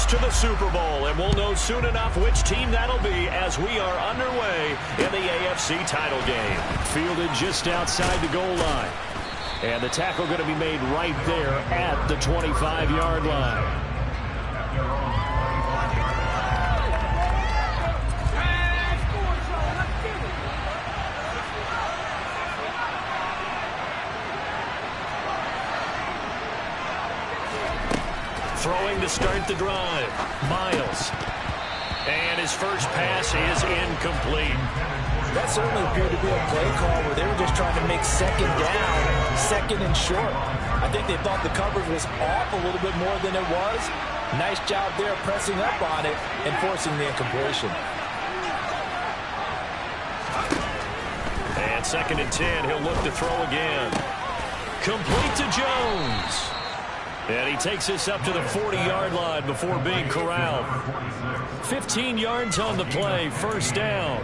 to the Super Bowl, and we'll know soon enough which team that'll be as we are underway in the AFC title game. Fielded just outside the goal line. And the tackle going to be made right there at the 25-yard line. Throwing to start the drive. Miles. And his first pass is incomplete. That certainly appeared to be a play call where they were just trying to make second down, second and short. I think they thought the coverage was off a little bit more than it was. Nice job there pressing up on it and forcing the incompletion. And 2nd and 10, he'll look to throw again. Complete to Jones. And he takes this up to the 40-yard line before being corralled. 15 yards on the play, first down.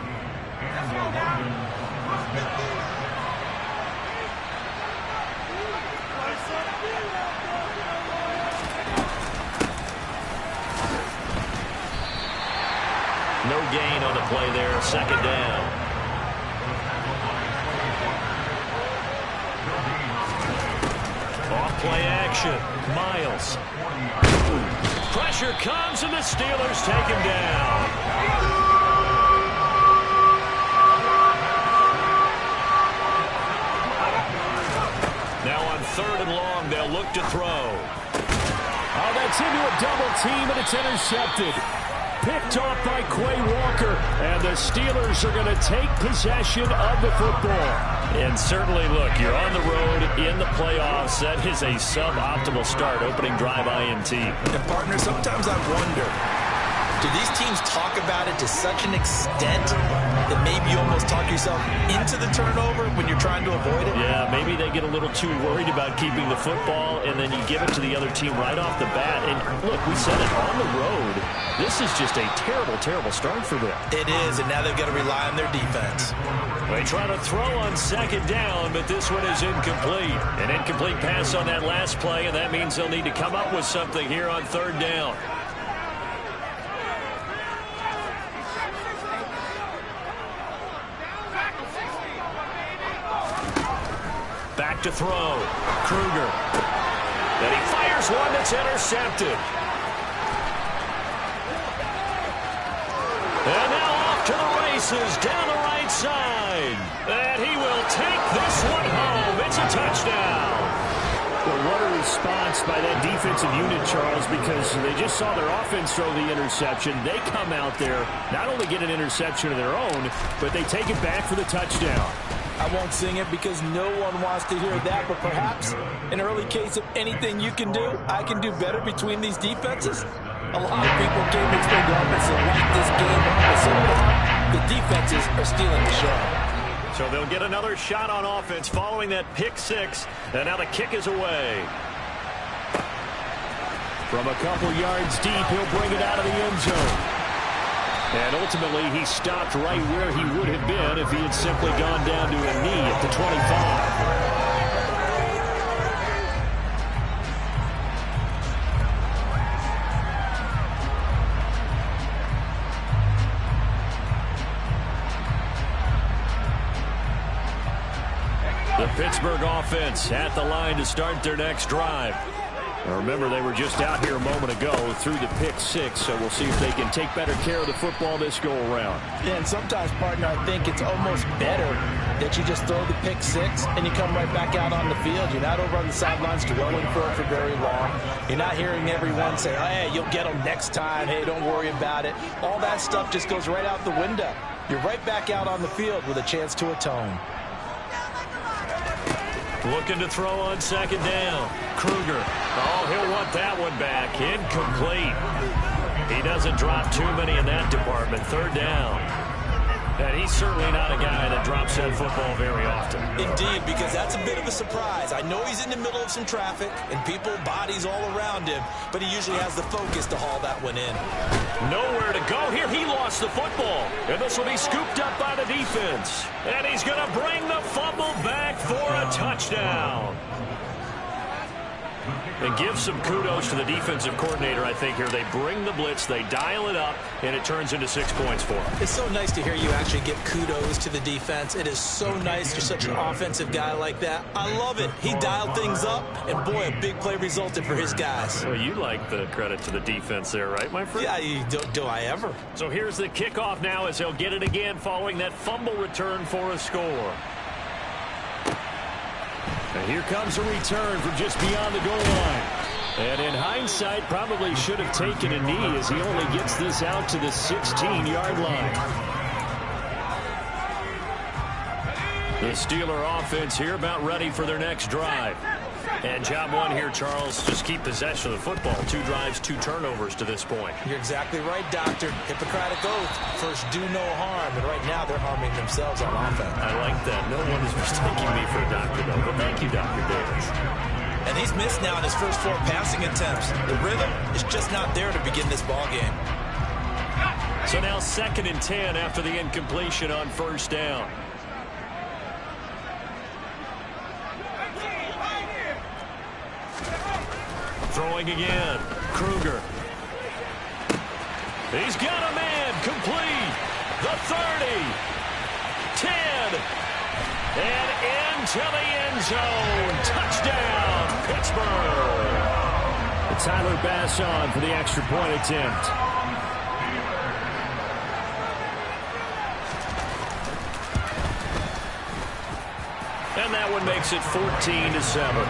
No gain on the play there, 2nd down. Off-play action. Miles. Pressure comes, and the Steelers take him down. Now on 3rd and long, they'll look to throw. Oh, that's into a double team, and it's intercepted. Picked off by Quay Walker, and the Steelers are going to take possession of the football. And certainly, look, you're on the road in the playoffs. That is a suboptimal start, opening drive INT. And, partner, sometimes I wonder, do these teams talk about it to such an extent that maybe you almost talk yourself into the turnover when you're trying to avoid it? Yeah, maybe they get a little too worried about keeping the football, and then you give it to the other team right off the bat. And, look, we said it, on the road, this is just a terrible, terrible start for them. It is, and now they've got to rely on their defense. They try to throw on 2nd down, but this one is incomplete. An incomplete pass on that last play, and that means they'll need to come up with something here on 3rd down. Back to throw. Kruger. And he fires one that's intercepted. And now off to the races down the right side. And he will take this one home. It's a touchdown. Well, what a response by that defensive unit, Charles, because they just saw their offense throw the interception. They come out there, not only get an interception of their own, but they take it back for the touchdown. I won't sing it because no one wants to hear that, but perhaps an early case of anything you can do, I can do better between these defenses. A lot of people came to expect the offense to light this game up, but so far, the defenses are stealing the show. So they'll get another shot on offense following that pick 6, and now the kick is away. From a couple yards deep, he'll bring it out of the end zone. And ultimately, he stopped right where he would have been if he had simply gone down to a knee at the 25. The Pittsburgh offense at the line to start their next drive. Now remember, they were just out here a moment ago through the pick 6, so we'll see if they can take better care of the football this go-around. Yeah, and sometimes, partner, I think it's almost better that you just throw the pick 6 and you come right back out on the field. You're not over on the sidelines dwelling for it for very long. You're not hearing everyone say, hey, you'll get them next time. Hey, don't worry about it. All that stuff just goes right out the window. You're right back out on the field with a chance to atone. Looking to throw on 2nd down. Kruger. Oh, he'll want that one back. Incomplete. He doesn't drop too many in that department. 3rd down. And he's certainly not a guy that drops that football very often. Indeed, because that's a bit of a surprise. I know he's in the middle of some traffic and people, bodies all around him, but he usually has the focus to haul that one in. Nowhere to go here. He lost the football. And this will be scooped up by the defense. And he's going to bring the fumble back for a touchdown. And give some kudos to the defensive coordinator, I think, here. They bring the blitz, they dial it up, and it turns into 6 points for them. It's so nice to hear you actually give kudos to the defense. It is so nice. You're such an offensive guy like that. I love it. He dialed things up, and boy, a big play resulted for his guys. Well, you like the credit to the defense there, right, my friend? Yeah, do I ever. So here's the kickoff now as he'll get it again following that fumble return for a score. And here comes a return from just beyond the goal line. And in hindsight, probably should have taken a knee as he only gets this out to the 16-yard line. The Steeler offense here about ready for their next drive. And job one here, Charles, just keep possession of the football. 2 drives, 2 turnovers to this point. You're exactly right, Doctor. Hippocratic oath. First, do no harm. And right now, they're harming themselves on offense. I like that. No one is mistaking me for a doctor, though. But thank you, Dr. Davis. And he's missed now in his first 4 passing attempts. The rhythm is just not there to begin this ball game. So now 2nd and 10 after the incompletion on first down. Throwing again. Kruger. He's got a man. Complete. The 30. 10. And into the end zone. Touchdown, Pittsburgh. Tyler Bass on for the extra point attempt. And that one makes it 14-7.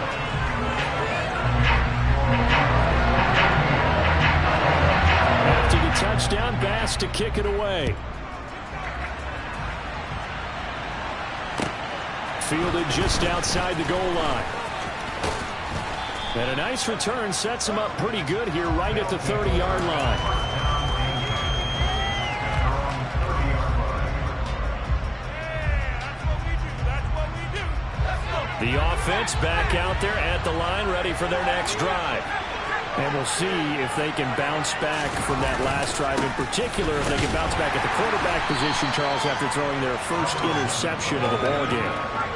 After the touchdown, Bass to kick it away. Fielded just outside the goal line. And a nice return sets him up pretty good here right at the 30-yard line. The offense back out there at the line, ready for their next drive. And we'll see if they can bounce back from that last drive, in particular if they can bounce back at the quarterback position, Charles, after throwing their first interception of the ballgame.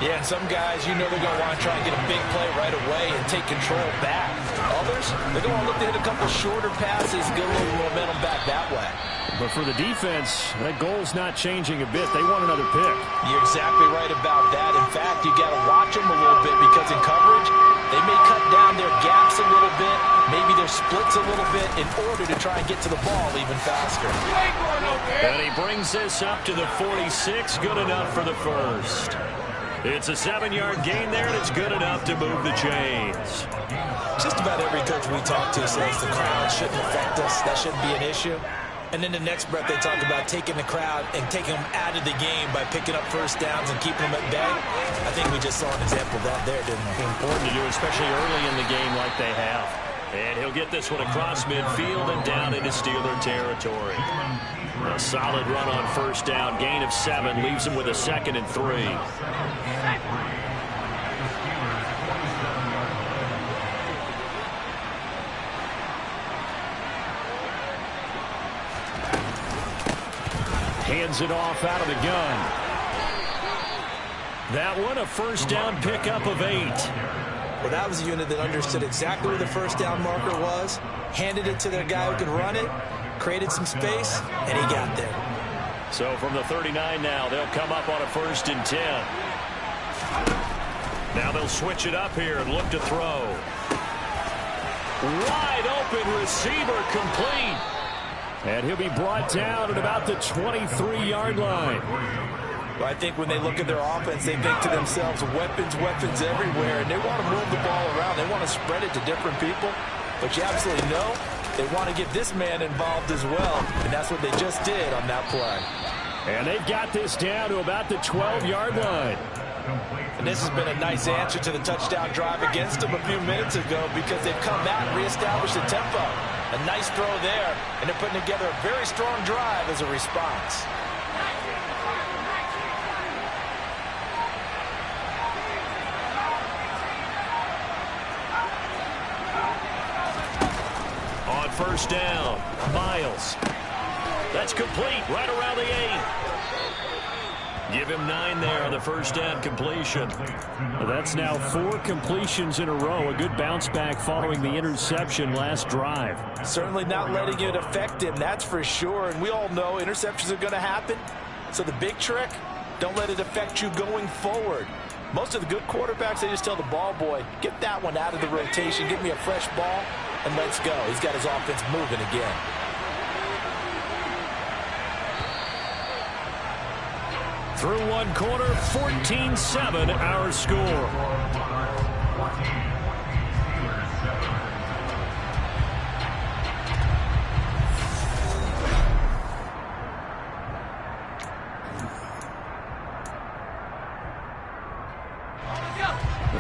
Yeah, and some guys, you know they're going to want to try and get a big play right away and take control back. Others, they're going to look to hit a couple shorter passes, get a little momentum back that way. But for the defense, that goal's not changing a bit. They want another pick. You're exactly right about that. In fact, you got to watch them a little bit because in coverage, they may cut down their gaps a little bit, maybe their splits a little bit in order to try and get to the ball even faster. And he brings this up to the 46, good enough for the first. It's a 7-yard gain there, and it's good enough to move the chains. Just about every coach we talk to says the crowd shouldn't affect us. That shouldn't be an issue. And in the next breath, they talk about taking the crowd and taking them out of the game by picking up first downs and keeping them at bay. I think we just saw an example of that there, didn't we? Important to do, especially early in the game like they have. And he'll get this one across midfield and down into Steeler territory. A solid run on first down, gain of 7, leaves him with a 2nd and 3. Hands it off out of the gun. That one, a first down pickup of 8. Well, that was a unit that understood exactly where the first down marker was, handed it to their guy who could run it, created some space, and he got there. So from the 39 now, they'll come up on a 1st and 10. Now they'll switch it up here and look to throw. Wide open receiver, complete. And he'll be brought down at about the 23-yard line. Well, I think when they look at their offense, they think to themselves, weapons everywhere, and they want to move the ball around. They want to spread it to different people. But you absolutely know they want to get this man involved as well, and that's what they just did on that play. And they've got this down to about the 12-yard line. And this has been a nice answer to the touchdown drive against them a few minutes ago because they've come out and reestablished the tempo. A nice throw there, and they're putting together a very strong drive as a response. On first down, Miles. That's complete right around the 8. Give him 9 there on the first down completion. Well, that's now 4 completions in a row. A good bounce back following the interception last drive. Certainly not letting it affect him, that's for sure. And we all know interceptions are going to happen. So the big trick, don't let it affect you going forward. Most of the good quarterbacks, they just tell the ball boy, get that one out of the rotation, give me a fresh ball, and let's go. He's got his offense moving again. Through one quarter, 14-7 our score.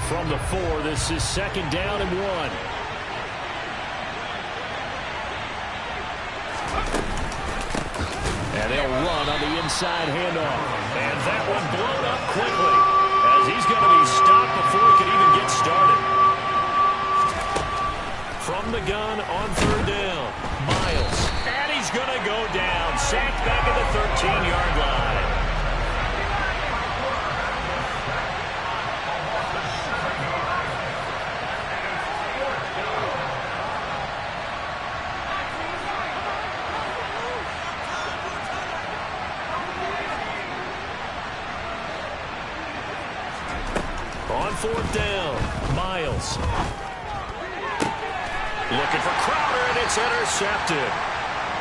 From the 4, this is 2nd down and 1. And they'll run on the inside handoff. And that one blown up quickly as he's going to be stopped before he can even get started. From the gun on 3rd down, Miles. And he's going to go down. Sacked back at the 13-yard line. On 4th down, Miles. Looking for Crowder, and it's intercepted.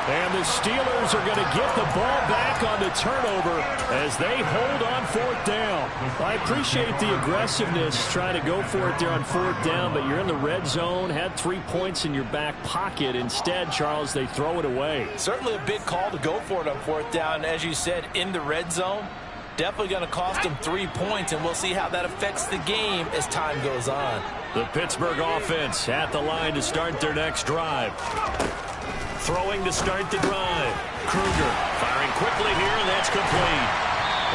And the Steelers are going to get the ball back on the turnover as they hold on 4th down. I appreciate the aggressiveness trying to go for it there on 4th down, but you're in the red zone, had 3 points in your back pocket. Instead, Charles, they throw it away. Certainly a big call to go for it on 4th down. As you said, in the red zone. Definitely going to cost them 3 points, and we'll see how that affects the game as time goes on. The Pittsburgh offense at the line to start their next drive. Throwing to start the drive. Kruger firing quickly here, and that's complete.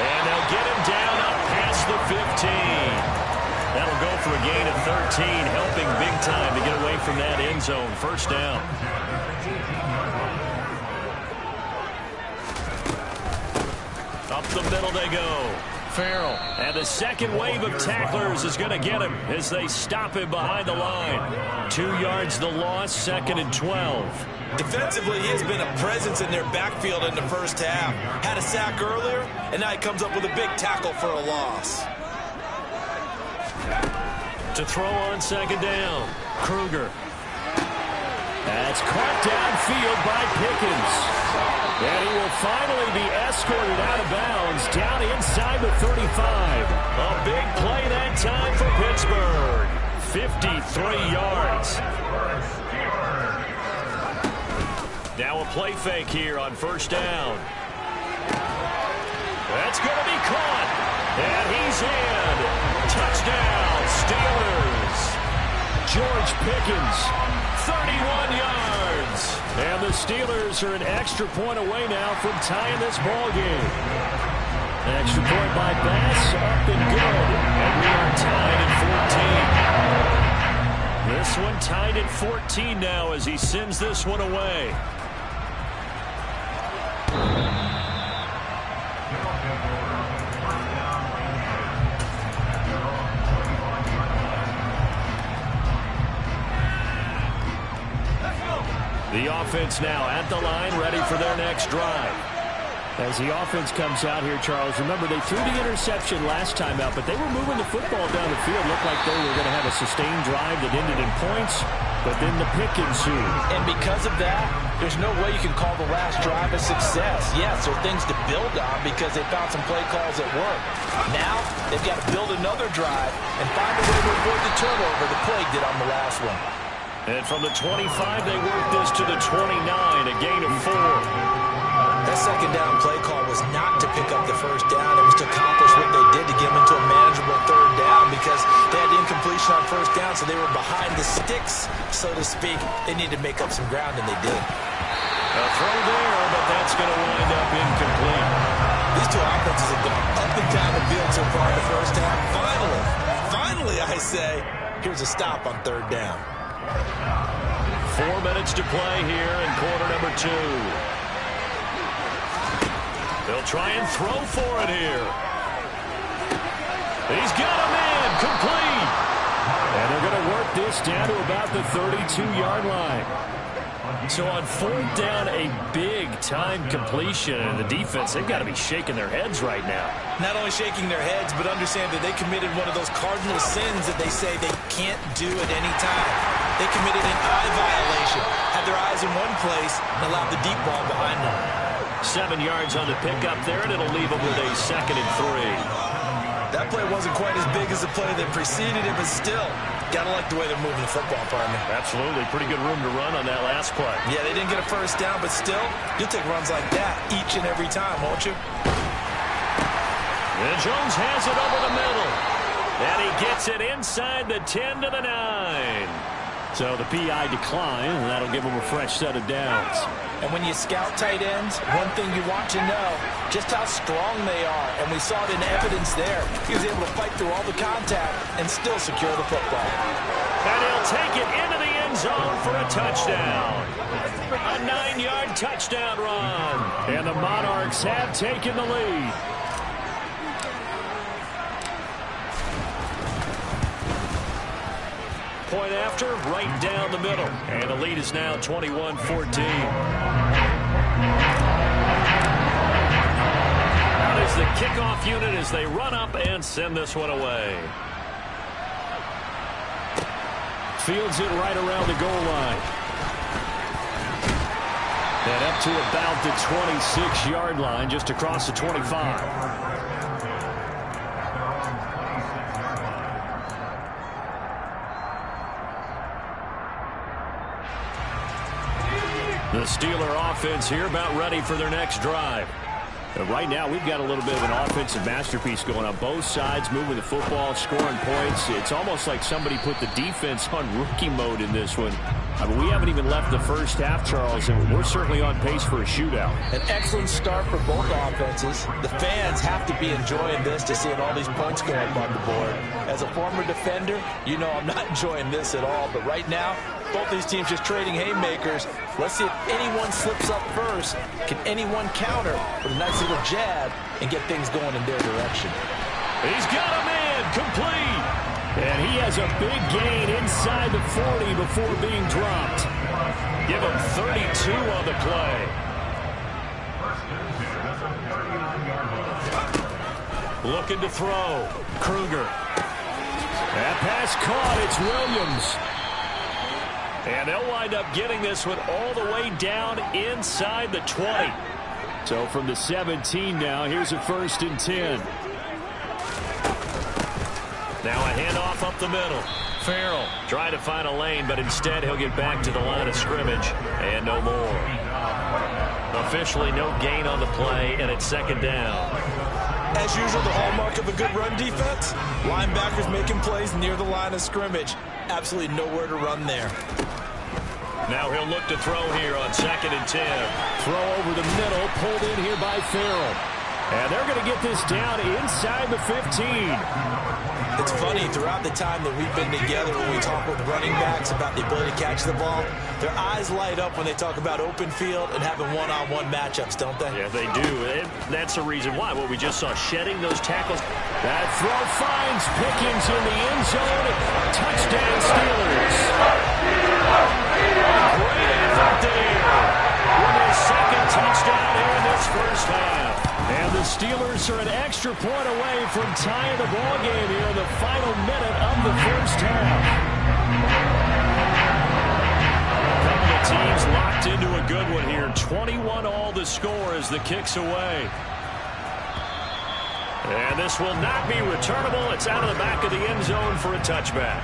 And they'll get him down up past the 15. That'll go for a gain of 13, helping big time to get away from that end zone. 1st down. Up the middle they go. Farrell. And the second wave of tacklers is going to get him as they stop him behind the line. 2 yards the loss, 2nd and 12. Defensively, he has been a presence in their backfield in the first half. Had a sack earlier, and now he comes up with a big tackle for a loss. To throw on 2nd down, Kruger. That's caught downfield by Pickens. And he will finally be escorted out of bounds down inside the 35. A big play that time for Pittsburgh. 53 yards. Now a play fake here on 1st down. That's going to be caught. And he's in. Touchdown, Steelers. George Pickens, 31 yards. And the Steelers are an extra point away now from tying this ball game. An extra point by Bass, up and good. And we are tied at 14. This one tied at 14 now as he sends this one away. The offense now at the line, ready for their next drive. As the offense comes out here, Charles, remember they threw the interception last time out, but they were moving the football down the field. Looked like they were going to have a sustained drive that ended in points, but then the pick ensued. And because of that, there's no way you can call the last drive a success. Yes, there are things to build on because they found some play calls that work. Now, they've got to build another drive and find a way to avoid the turnover the plague did on the last one. And from the 25, they work this to the 29, a gain of 4. That 2nd down play call was not to pick up the 1st down. It was to accomplish what they did to get them into a manageable 3rd down because they had incompletion on 1st down, so they were behind the sticks, so to speak. They needed to make up some ground, and they did. A throw there, but that's going to wind up incomplete. These two offenses have gone up and down the field so far in the first half. Finally, I say, here's a stop on 3rd down. 4 minutes to play here in quarter number 2. He'll try and throw for it here. He's got a man complete. And they're going to work this down to about the 32-yard line. So on 4th down, a big-time completion. And the defense, they've got to be shaking their heads right now. Not only shaking their heads, but understand that they committed one of those cardinal sins that they say they can't do at any time. They committed an eye violation, had their eyes in one place, and allowed the deep ball behind them. 7 yards on the pickup there, and it'll leave them with a 2nd and 3. That play wasn't quite as big as the play that preceded it, but still, gotta like the way they're moving the football, partner. Absolutely. Pretty good room to run on that last play. Yeah, they didn't get a first down, but still, you'll take runs like that each and every time, won't you? And Jones has it over the middle. And he gets it inside the 10 to the 9. So the PI decline, and that'll give them a fresh set of downs. And when you scout tight ends, one thing you want to know, just how strong they are. And we saw it in evidence there. He was able to fight through all the contact and still secure the football. And he'll take it into the end zone for a touchdown. A 9-yard touchdown run. And the Monarchs have taken the lead. Point after, right down the middle. And the lead is now 21-14. Out is the kickoff unit as they run up and send this one away. Fields it right around the goal line. And up to about the 26-yard line, just across the 25. The Steeler offense here about ready for their next drive. Right now, we've got a little bit of an offensive masterpiece going on. Both sides moving the football, scoring points. It's almost like somebody put the defense on rookie mode in this one. I mean, we haven't even left the first half, Charles, and we're certainly on pace for a shootout. An excellent start for both offenses. The fans have to be enjoying this to seeing all these points go up on the board. As a former defender, you know I'm not enjoying this at all. But right now, both these teams just trading haymakers. Let's see if anyone slips up first. Can anyone counter with a nice little jab and get things going in their direction? He's got a man complete. And he has a big gain inside the 40 before being dropped. Give him 32 on the play. Looking to throw. Kruger. That pass caught. It's Williams. And they'll wind up getting this one all the way down inside the 20. So from the 17 now, here's a 1st and 10. Now a handoff up the middle. Farrell trying to find a lane, but instead he'll get back to the line of scrimmage. And no more. Officially no gain on the play, and it's 2nd down. As usual, the hallmark of a good run defense, linebackers making plays near the line of scrimmage. Absolutely nowhere to run there. Now he'll look to throw here on 2nd and 10. Throw over the middle, pulled in here by Farrell. And they're going to get this down inside the 15. It's funny, throughout the time that we've been together, when we talk with running backs about the ability to catch the ball, their eyes light up when they talk about open field and having one-on-one matchups, don't they? Yeah, they do. And that's the reason why. What we just saw, shedding those tackles. That throw finds Pickens in the end zone. Touchdown, Steelers. Great effort there. With their 2nd touchdown here in this first half. And the Steelers are an extra point away from tying the ball game here in the final minute of the first half. Couple of teams locked into a good one here. 21-all the score as the kick's away. And this will not be returnable. It's out of the back of the end zone for a touchback.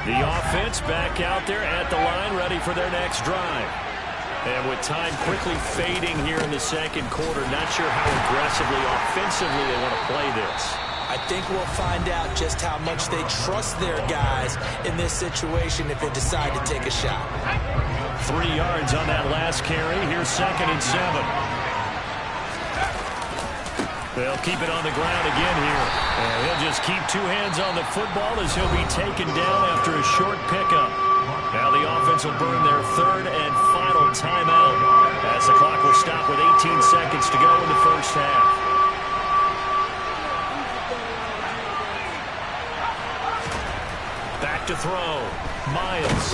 The offense back out there at the line, ready for their next drive. And with time quickly fading here in the 2nd quarter, not sure how aggressively, offensively they want to play this. I think we'll find out just how much they trust their guys in this situation if they decide to take a shot. 3 yards on that last carry. Here's 2nd and 7. They'll keep it on the ground again here. And he'll just keep 2 hands on the football as he'll be taken down after a short pickup. Now the offense will burn their 3rd and final final timeout as the clock will stop with 18 seconds to go in the first half. Back to throw. Miles.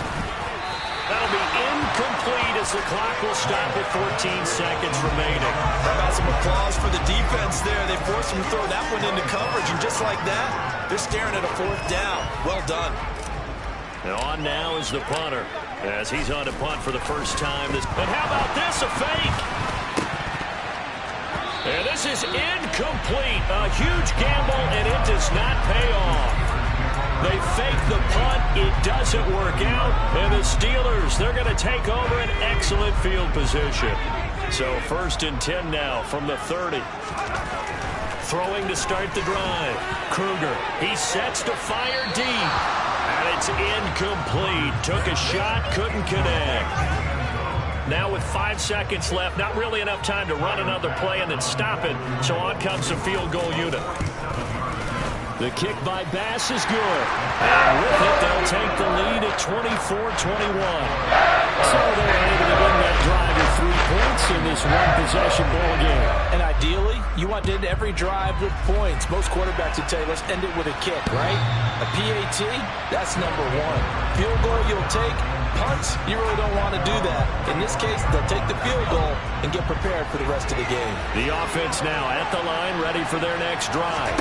That'll be incomplete as the clock will stop with 14 seconds remaining. How about some applause for the defense there? They forced him to throw that one into coverage, and just like that, they're staring at a fourth down. Well done. And on now is the punter as he's on to punt for the first time. And how about this, a fake? And this is incomplete. A huge gamble, and it does not pay off. They fake the punt. It doesn't work out. And the Steelers, they're going to take over an excellent field position. So 1st and 10 now from the 30. Throwing to start the drive. Kruger, he sets to fire deep. And it's incomplete. Took a shot, couldn't connect. Now with 5 seconds left, not really enough time to run another play and then stop it. So on comes the field goal unit. The kick by Bass is good. And with it, they'll take the lead at 24-21. So they're able to win that drive with 3 points in this one-possession ball game. And ideally, you want to end every drive with points. Most quarterbacks would tell you, let's end it with a kick, right? A PAT, that's number 1. Field goal you'll take. Punts, you really don't want to do that. In this case, they'll take the field goal and get prepared for the rest of the game. The offense now at the line, ready for their next drive.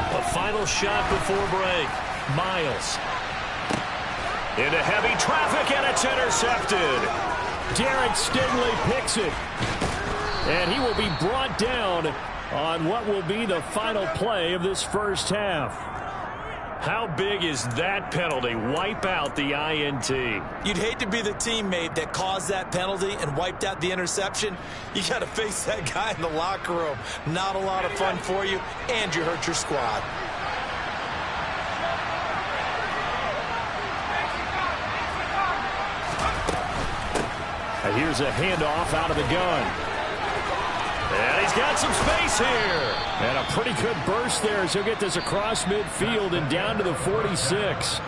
A final shot before break. Miles. Into heavy traffic, and it's intercepted. Derek Stingley picks it. And he will be brought down on what will be the final play of this first half. How big is that penalty? Wipe out the INT. You'd hate to be the teammate that caused that penalty and wiped out the interception. You got to face that guy in the locker room. Not a lot of fun for you, and you hurt your squad. And here's a handoff out of the gun. And he's got some space here. And a pretty good burst there as he'll get this across midfield and down to the 46.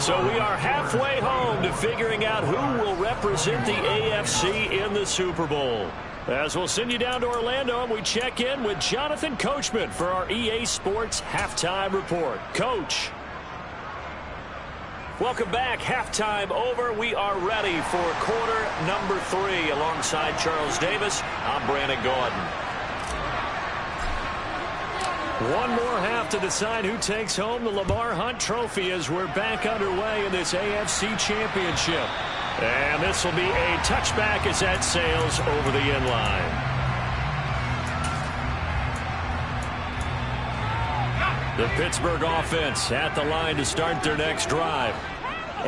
So we are halfway home to figuring out who will represent the AFC in the Super Bowl. As we'll send you down to Orlando and we check in with Jonathan Coachman for our EA Sports Halftime Report. Coach. Welcome back. Halftime over. We are ready for quarter number 3. Alongside Charles Davis, I'm Brandon Gordon. One more half to decide who takes home the Lamar Hunt Trophy as we're back underway in this AFC Championship. And this will be a touchback as that sails over the end line. The Pittsburgh offense at the line to start their next drive.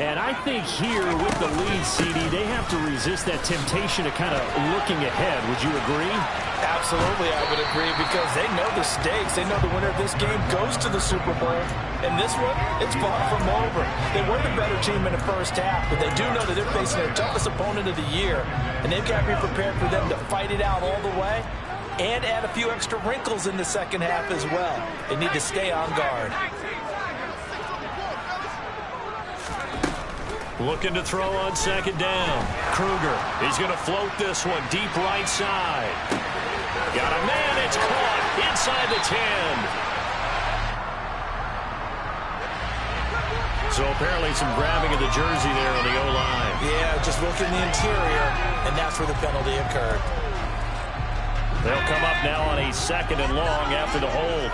And I think here with the lead, CD, they have to resist that temptation of kind of looking ahead. Would you agree? Absolutely, I would agree, because they know the stakes. They know the winner of this game goes to the Super Bowl. And this one, it's far from over. They were the better team in the first half, but they do know that they're facing their toughest opponent of the year. And they've got to be prepared for them to fight it out all the way and add a few extra wrinkles in the second half as well. They need to stay on guard. Looking to throw on second down. Kruger, he's going to float this one deep right side. Got a man, it's caught inside the 10. So apparently some grabbing of the jersey there on the O-line. Yeah, just look in the interior, and that's where the penalty occurred. They'll come up now on a 2nd and long after the hold.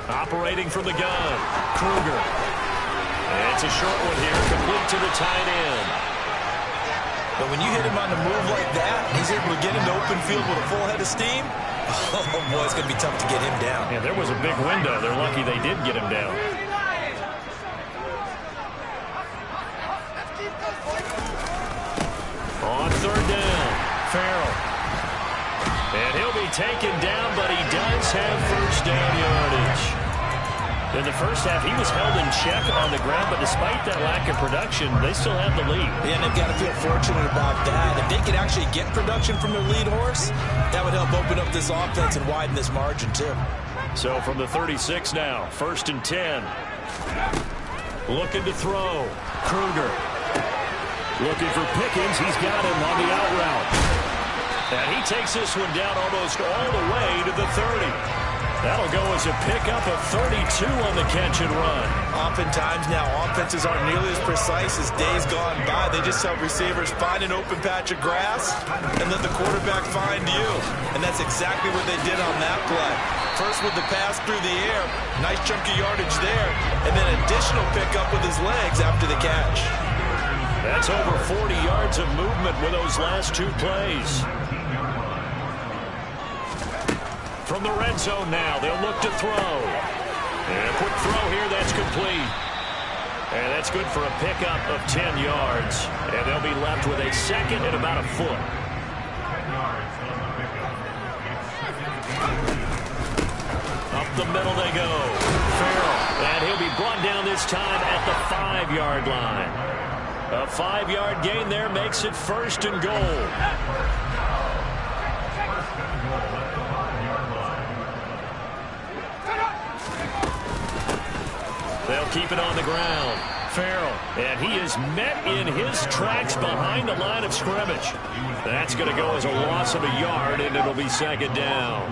Operating from the gun, Kruger. And it's a short one here, complete to the tight end. But when you hit him on the move like that, he's able to get into open field with a full head of steam. Oh, boy, it's going to be tough to get him down. Yeah, there was a big window. They're lucky they did get him down. On 3rd down, Farrell. And he'll be taken down, but he does have first down yardage. In the first half, he was held in check on the ground, but despite that lack of production, they still have the lead. Yeah, and they've got to feel fortunate about that. If they could actually get production from their lead horse, that would help open up this offense and widen this margin, too. So from the 36 now, 1st and 10. Looking to throw. Kruger. Looking for Pickens. He's got him on the out route. And he takes this one down almost all the way to the 30. That'll go as a pickup of 32 on the catch and run. Oftentimes now, offenses aren't nearly as precise as days gone by. They just help receivers find an open patch of grass and let the quarterback find you. And that's exactly what they did on that play. First with the pass through the air, nice chunk of yardage there, and then additional pickup with his legs after the catch. That's over 40 yards of movement with those last two plays. From the red zone now, they'll look to throw. And a quick throw here, that's complete. And that's good for a pickup of 10 yards. And they'll be left with a second and about a foot. Up the middle they go. Farrell. And he'll be brought down this time at the 5-yard line. A 5-yard gain there makes it first and goal. They'll keep it on the ground. Farrell. And he is met in his tracks behind the line of scrimmage. That's going to go as a loss of a yard, and it'll be second down.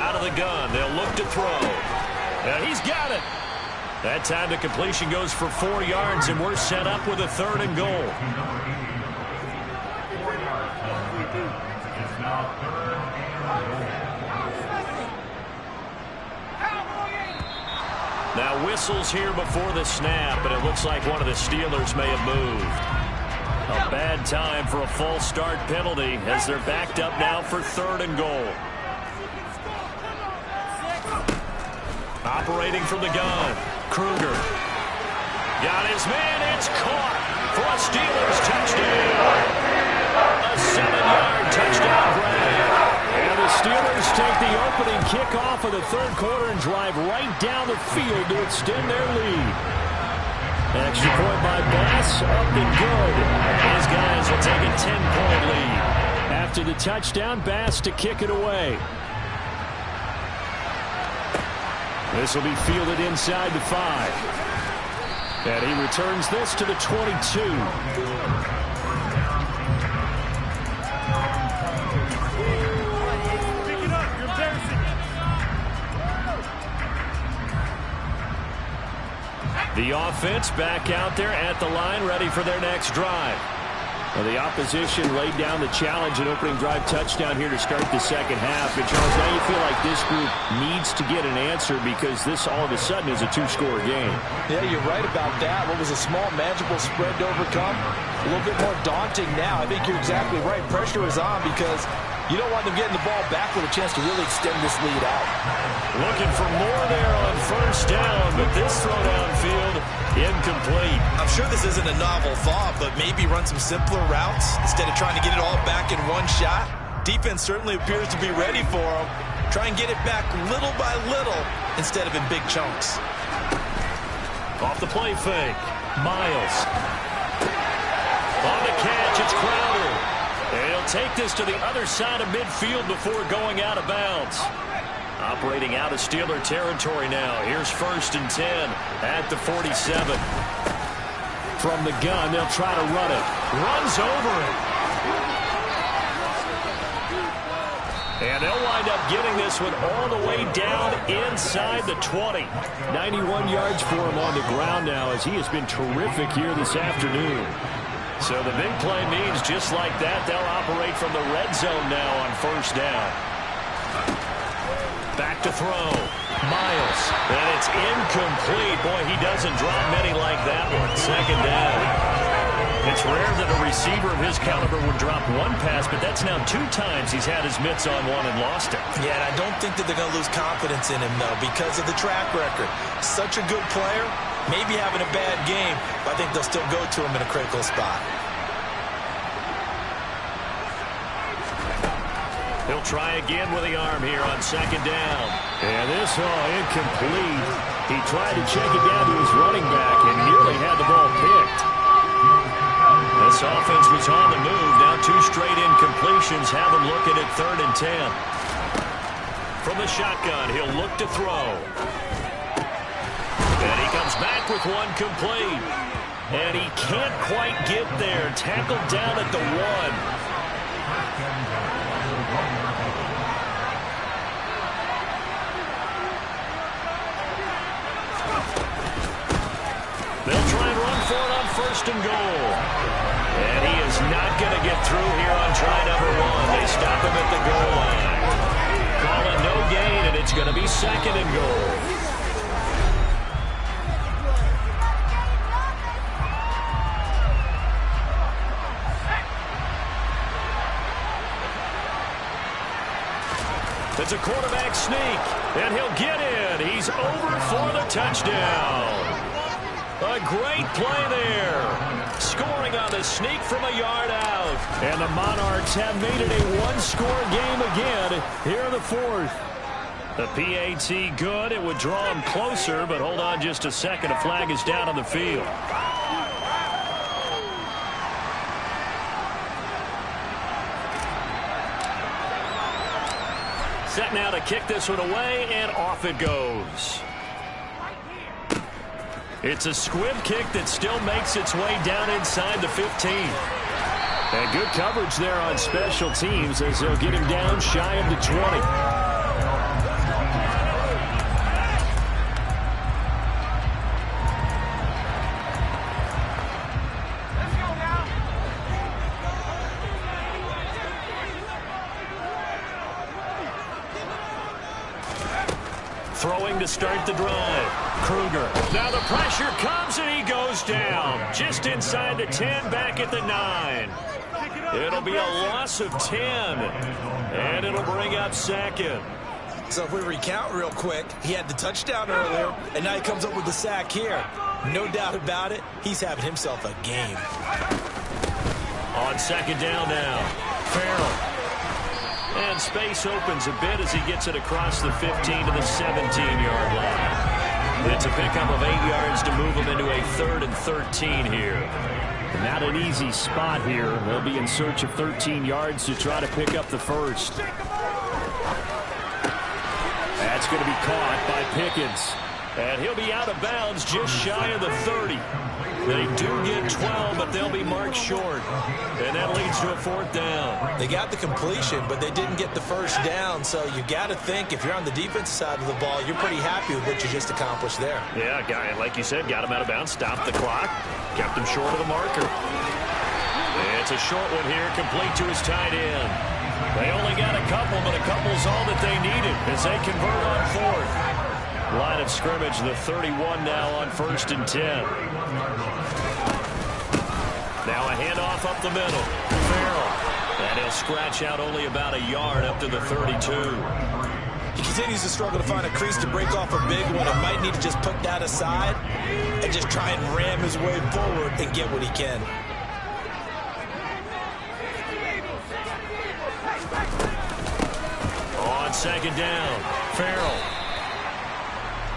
Out of the gun. They'll look to throw. And he's got it. That time to completion goes for 4 yards, and we're set up with a third and goal. Now whistles here before the snap, but it looks like one of the Steelers may have moved. A bad time for a false start penalty as they're backed up now for third and goal. Operating from the gun, Kruger. Got his man, it's caught for a Steelers touchdown. A 7-yard touchdown grab. And the Steelers take the opening kickoff of the third quarter and drive right down the field to extend their lead. Extra point by Bass, up and good. These guys will take a 10-point lead. After the touchdown, Bass to kick it away. This will be fielded inside the 5. And he returns this to the 22. The offense back out there at the line, ready for their next drive. Well, the opposition laid down the challenge and opening drive touchdown here to start the second half. And, Charles, now you feel like this group needs to get an answer because this all of a sudden is a 2-score game. Yeah, you're right about that. What was a small, manageable spread to overcome? A little bit more daunting now. I think you're exactly right. Pressure is on because you don't want them getting the ball back with a chance to really extend this lead out. Looking for more there on first down, but this throw downfield incomplete. I'm sure this isn't a novel thought, but maybe run some simpler routes instead of trying to get it all back in one shot. Defense certainly appears to be ready for them. Try and get it back little by little instead of in big chunks. Off the play fake. Miles. On the catch, it's Crowder. And he'll take this to the other side of midfield before going out of bounds. Operating out of Steeler territory now. Here's first and 10 at the 47. From the gun, they'll try to run it. Runs over it. And they'll wind up getting this one all the way down inside the 20. 91 yards for him on the ground now as he has been terrific here this afternoon. So the big play means just like that, they'll operate from the red zone now on first down. Back to throw. Miles. And it's incomplete. Boy, he doesn't drop many like that one. Second down. It's rare that a receiver of his caliber would drop one pass, but that's now 2 times he's had his mitts on one and lost it. Yeah, and I don't think that they're going to lose confidence in him, though, because of the track record. Such a good player, maybe having a bad game, but I think they'll still go to him in a critical spot. He'll try again with the arm here on second down. And this incomplete. He tried to check it down to his running back and nearly had the ball picked. This offense was on the move, now 2 straight incompletions have him looking at 3rd and 10. From the shotgun, he'll look to throw. And he comes back with 1 complete. And he can't quite get there. Tackled down at the 1. They'll try and run for it on 1st and goal. And he is not going to get through here on try number 1. They stop him at the goal line. Call it no gain, and it's going to be 2nd and goal. It's a quarterback sneak, and he'll get in. He's over for the touchdown. A great play there. Scoring on the sneak from a yard out. And the Monarchs have made it a 1-score game again here in the 4th. The PAT good. It would draw him closer, but hold on just a second. A flag is down on the field. Set now to kick this one away, and off it goes. It's a squib kick that still makes its way down inside the 15. And good coverage there on special teams as they'll get him down shy of the 20. Throwing to start the drive. Kruger. Now the pressure comes and he goes down. Just inside the 10, back at the 9. It'll be a loss of 10. And it'll bring up 2nd. So if we recount real quick, he had the touchdown earlier, and now he comes up with the sack here. No doubt about it, he's having himself a game. On 2nd down now. Farrell. And space opens a bit as he gets it across the 15 to the 17-yard line. It's a pickup of 8 yards to move him into a 3rd and 13 here. Not an easy spot here. They'll be in search of 13 yards to try to pick up the 1st. That's going to be caught by Pickens. And he'll be out of bounds just shy of the 30. They do get 12, but they'll be marked short. And that leads to a 4th down. They got the completion, but they didn't get the 1st down. So you got to think, if you're on the defensive side of the ball, you're pretty happy with what you just accomplished there. Yeah, guy, like you said, got him out of bounds, stopped the clock, kept him short of the marker. It's a short one here, complete to his tight end. They only got a couple, but a couple's all that they needed as they convert on 4th. Line of scrimmage, the 31 now on 1st and 10. Now a handoff up the middle. Farrell. And he'll scratch out only about a yard up to the 32. He continues to struggle to find a crease to break off a big one and might need to just put that aside and just try and ram his way forward and get what he can. On 2nd down, Farrell.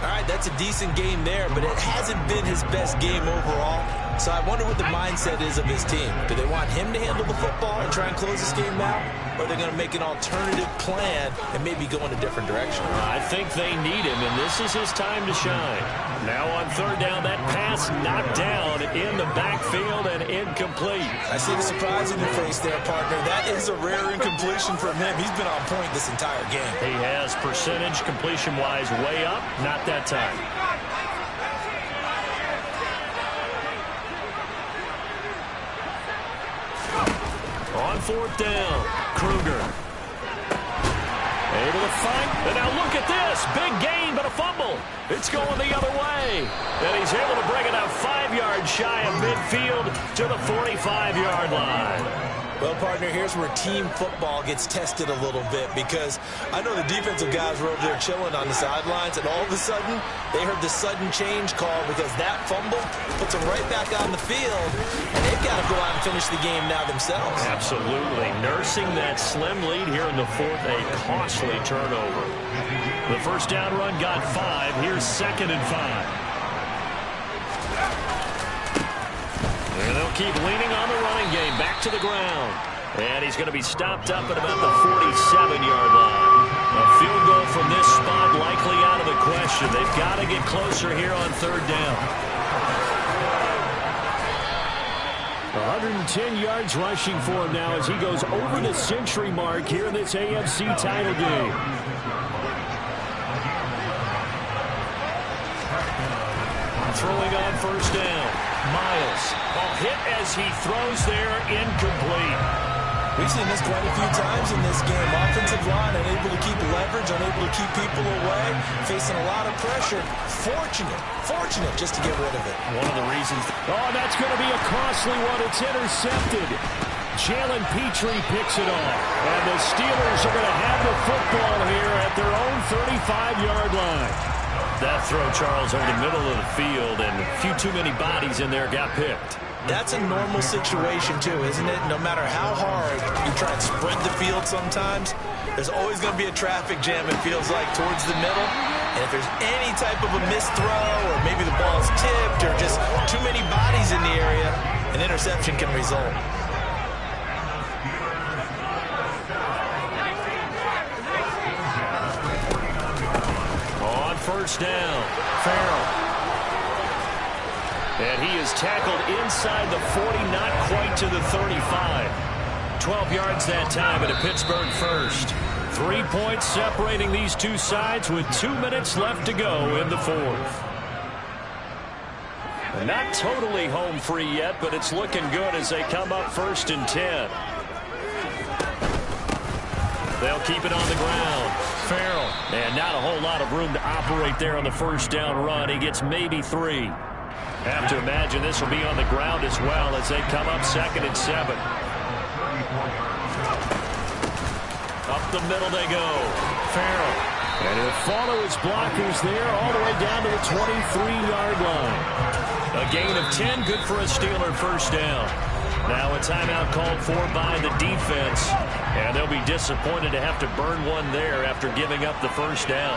All right, that's a decent game there, but it hasn't been his best game overall. So I wonder what the mindset is of his team. Do they want him to handle the football and try and close this game out? Or are they going to make an alternative plan and maybe go in a different direction? I think they need him, and this is his time to shine. Now on 3rd down, that pass knocked down in the backfield and incomplete. I see the surprise in your face there, partner. That is a rare incompletion from him. He's been on point this entire game. He has percentage completion-wise way up, not that time. On 4th down, Kruger. Able to fight, and now look at this. Big gain, but a fumble. It's going the other way. And he's able to bring it out 5 yards shy of midfield to the 45-yard line. Well, partner, here's where team football gets tested a little bit, because I know the defensive guys were over there chilling on the sidelines, and all of a sudden, they heard the sudden change call because that fumble puts them right back on the field, and they've got to go out and finish the game now themselves. Absolutely. Nursing that slim lead here in the 4th, a costly turnover. The 1st down run got 5. Here's 2nd and 5. And they'll keep leaning on the running game. Back to the ground. And he's going to be stopped up at about the 47-yard line. A field goal from this spot likely out of the question. They've got to get closer here on third down. 110 yards rushing for him now as he goes over the century mark here in this AFC title game. Throwing on first down. Miles. Ball hit as he throws there, incomplete. We've seen this quite a few times in this game. Offensive line unable to keep leverage, unable to keep people away, facing a lot of pressure. Fortunate just to get rid of it. One of the reasons. Oh, that's going to be a costly one. It's intercepted. Jalen Petrie picks it off. And the Steelers are going to have the football here at their own 35-yard line. That throw, Charles, over the middle of the field, and a few too many bodies in there got picked. That's a normal situation, too, isn't it? No matter how hard you try and spread the field sometimes, there's always going to be a traffic jam, it feels like, towards the middle. And if there's any type of a missed throw, or maybe the ball's tipped, or just too many bodies in the area, an interception can result. On first down, Farrell. And he is tackled inside the 40, not quite to the 35. 12 yards that time at a Pittsburgh first. 3 points separating these two sides with 2 minutes left to go in the fourth. Not totally home free yet, but it's looking good as they come up 1st and 10. They'll keep it on the ground. Farrell. And not a whole lot of room to operate there on the first down run. He gets maybe 3. Have to imagine this will be on the ground as well as they come up 2nd and 7. Up the middle they go. Farrell. And he'll follow his blockers there all the way down to the 23-yard line. A gain of 10, good for a Steeler first down. Now a timeout called for by the defense. And they'll be disappointed to have to burn one there after giving up the first down.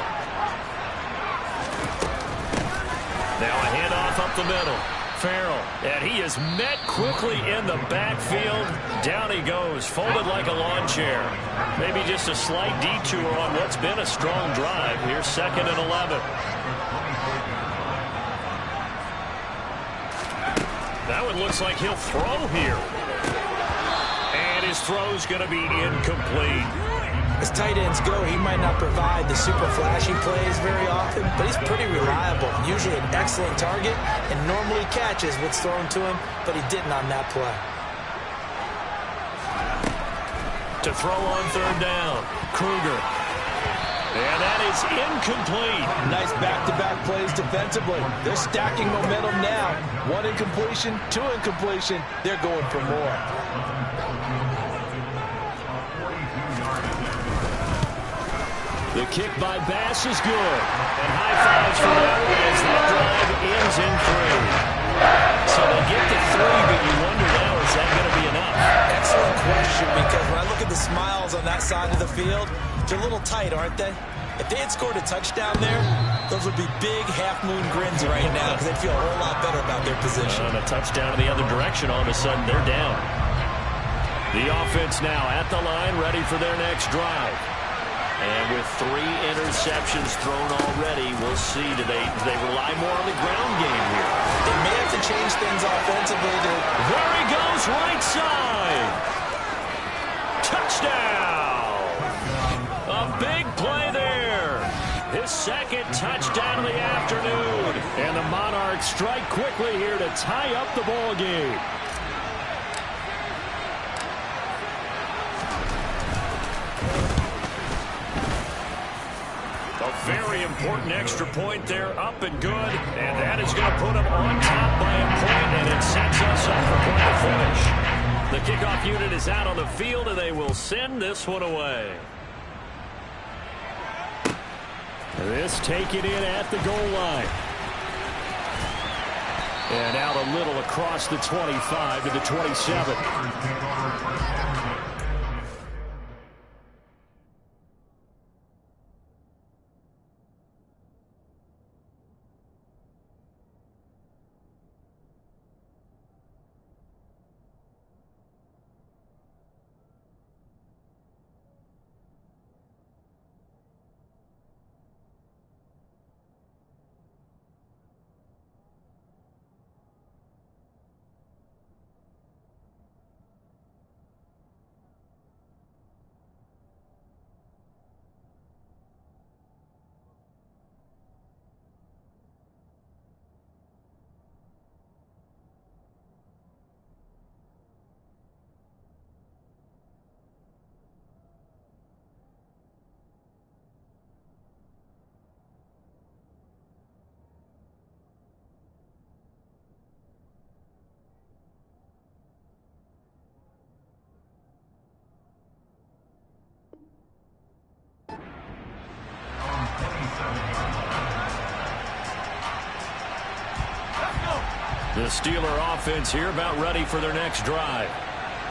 Now a handoff up the middle. Farrell. And he is met quickly in the backfield. Down he goes, folded like a lawn chair. Maybe just a slight detour on what's been a strong drive. Here's 2nd and 11. That one looks like he'll throw here. And his throw's going to be incomplete. As tight ends go, he might not provide the super flashy plays very often, but he's pretty reliable. Usually an excellent target and normally catches what's thrown to him, but he didn't on that play. To throw on third down, Kruger. And that is incomplete. Nice back-to-back plays defensively. They're stacking momentum now. 1 incompletion, 2 incompletion. They're going for more. The kick by Bass is good. And high fives for that one as that drive ends in 3. So they get the 3, but you wonder now, is that going to be enough? Excellent question, because when I look at the smiles on that side of the field, they're a little tight, aren't they? If they had scored a touchdown there, those would be big half-moon grins right now because they feel a whole lot better about their position. And a touchdown in the other direction, all of a sudden they're down. The offense now at the line, ready for their next drive. And with 3 interceptions thrown already, we'll see. Do they rely more on the ground game here? They may have to change things offensively. There he goes, right side. Touchdown. A big play there. His 2nd touchdown of the afternoon. And the Monarchs strike quickly here to tie up the ball game. A very important extra point there, up and good. And that is going to put them on top by a point, and it sets us up for point to finish. The kickoff unit is out on the field, and they will send this one away. This taken in at the goal line. And out a little across the 25 to the 27. The Steeler offense here about ready for their next drive.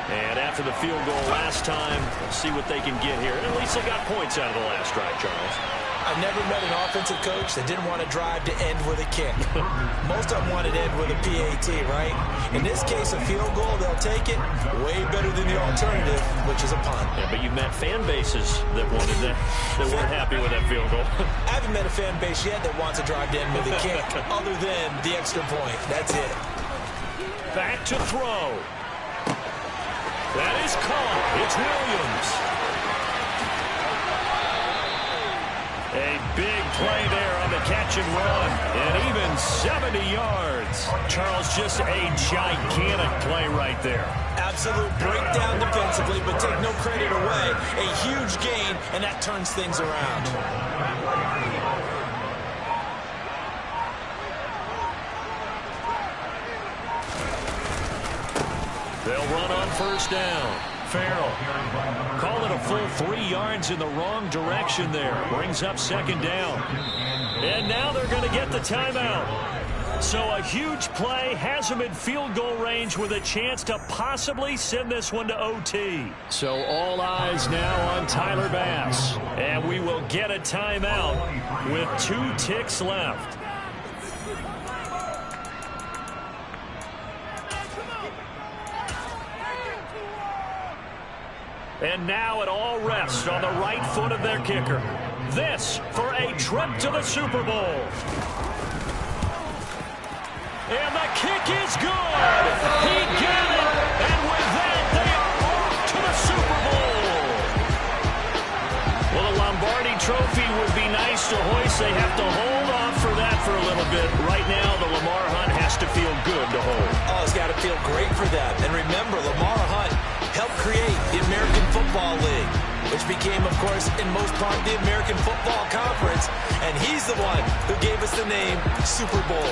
And after the field goal last time, we'll see what they can get here. At least they got points out of the last drive, Charles. I've never met an offensive coach that didn't want to drive to end with a kick. Most of them wanted to end with a PAT, right? In this case, a field goal, they'll take it. Way better than the alternative, which is a punt. Yeah, but you've met fan bases that wanted that weren't happy with that field goal. I haven't met a fan base yet that wants to drive to end with a kick, other than the extra point. That's it. Back to throw. That is caught. It's Williams. A big play there on the catch and run. And even 70 yards. Charles, just a gigantic play right there. Absolute breakdown defensively, but take no credit away. A huge gain, and that turns things around. They'll run on first down. Farrell call it a full 3 yards in the wrong direction there. Brings up second down. And now they're going to get the timeout. So a huge play has them in field goal range with a chance to possibly send this one to OT. So all eyes now on Tyler Bass. And we will get a timeout with 2 ticks left. And now it all rests on the right foot of their kicker. This for a trip to the Super Bowl. And the kick is good. He got it. And with that, they are off to the Super Bowl. Well, the Lombardi Trophy would be nice to hoist. They have to hold off for that for a little bit. Right now, the Lamar Hunt has to feel good to hold. Oh, it's got to feel great for them. And remember, Lamar Hunt helped create the American Football League, which became, of course, in most part, the American Football Conference. And he's the one who gave us the name Super Bowl.